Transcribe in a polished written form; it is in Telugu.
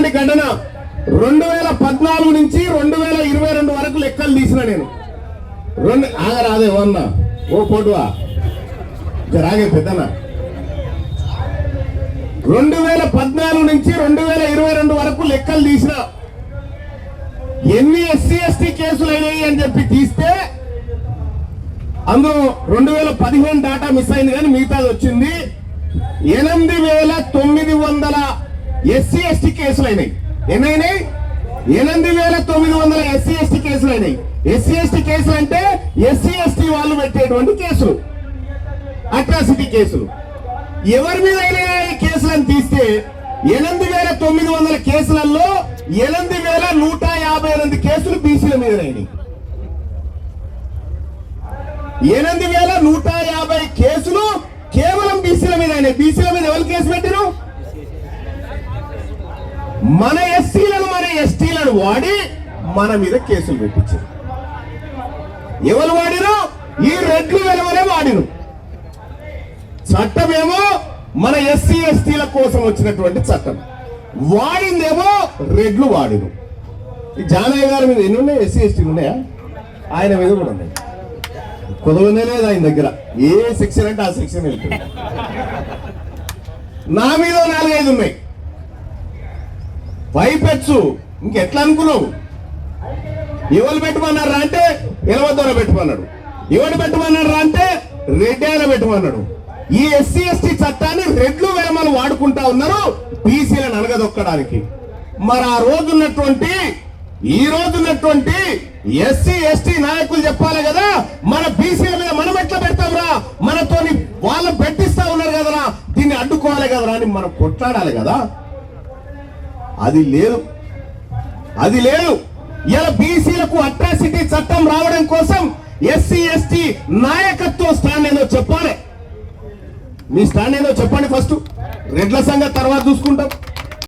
జరిగినటువంటి ఘటన 2014 నుంచి 2022 వరకు లెక్కలు తీసిన నేను ఆగరాదే వన్నా ఓ పోటువా జరాగే పెద్దనా 2014 నుంచి 2022 వరకు లెక్కలు తీసిన ఎన్ని ఎస్సీ ఎస్టీ కేసులు అయినాయి అని చెప్పి తీస్తే అందులో 2015 డాటా మిస్ అయింది కానీ మిగతాది వచ్చింది 8,900 ఎస్సీ ఎస్టీ కేసులు అయినాయి. ఎన్నైనాయి? 8,900 ఎస్సీ ఎస్టీ కేసులు అయినాయి. ఎస్సీ ఎస్టీ కేసులు అంటే ఎస్సీ ఎస్టీ వాళ్ళు పెట్టేటువంటి కేసులు, అట్రాసిటీ కేసులు. ఎవరి మీద అయినా ఈ కేసులను తీస్తే 8,900 కేసులలో 8,158 కేసులు బీసీల మీద అయినాయి. 8,150 కేసులు కేవలం బీసీల మీద అయినాయి. బీసీల మీద ఎవరు కేసు పెట్టిరు? మన ఎస్సీలను మన ఎస్టీలను వాడి మన మీద కేసులు పెట్టించారు. ఎవరు వాడిరు? ఈ రెడ్లు వెలువలే వాడిరు. చట్టమేమో మన ఎస్సీ ఎస్టీల కోసం వచ్చినటువంటి చట్టం, వాడిందేమో రెడ్లు వాడిరు. ఈ జానయ్య గారి మీద ఎన్ని ఉన్నాయి? ఎస్సీ ఎస్టీలు ఉన్నాయా? ఆయన మీద కూడా ఉన్నాయి. కుదవనే లేదు ఆయన దగ్గర. ఏ సెక్షన్ అంటే ఆ సెక్షన్ వెళ్తుంది. నా మీద 4-5 ఉన్నాయి. పైపెచ్చు ఇంకెట్లా అనుకున్నావు? ఎవరు పెట్టమన్నారా అంటే ఎలవద్దోర పెట్టమన్నాడు. ఎవరు పెట్టమన్నారా అంటే రెడ్డి ఆయన పెట్టమన్నాడు. ఈ ఎస్సీ ఎస్టీ చట్టాన్ని రెడ్లు వేమలు వాడుకుంటా ఉన్నారు బీసీలను అనగదొక్కడానికి. మరి ఆ రోజున్నటువంటి ఈ రోజున్నటువంటి ఎస్సీ ఎస్టీ నాయకులు చెప్పాలి కదా, మన బీసీల మీద మనం ఎట్లా పెడతాంరా, మనతోని వాళ్ళు పెట్టిస్తా ఉన్నారు కదరా, దీన్ని అడ్డుకోవాలి కదరా అని మనం కొట్లాడాలి కదా. అది లేదు, అది లేదు. ఇలా బీసీలకు అట్రాసిటీ చట్టం రావడం కోసం ఎస్సీ ఎస్టీ నాయకత్వం స్టాండ్ ఏదో చెప్పాలి. మీ స్టాండ్ ఏదో చెప్పండి ఫస్ట్. రెడ్ల సంగతి తర్వాత చూసుకుంటాం.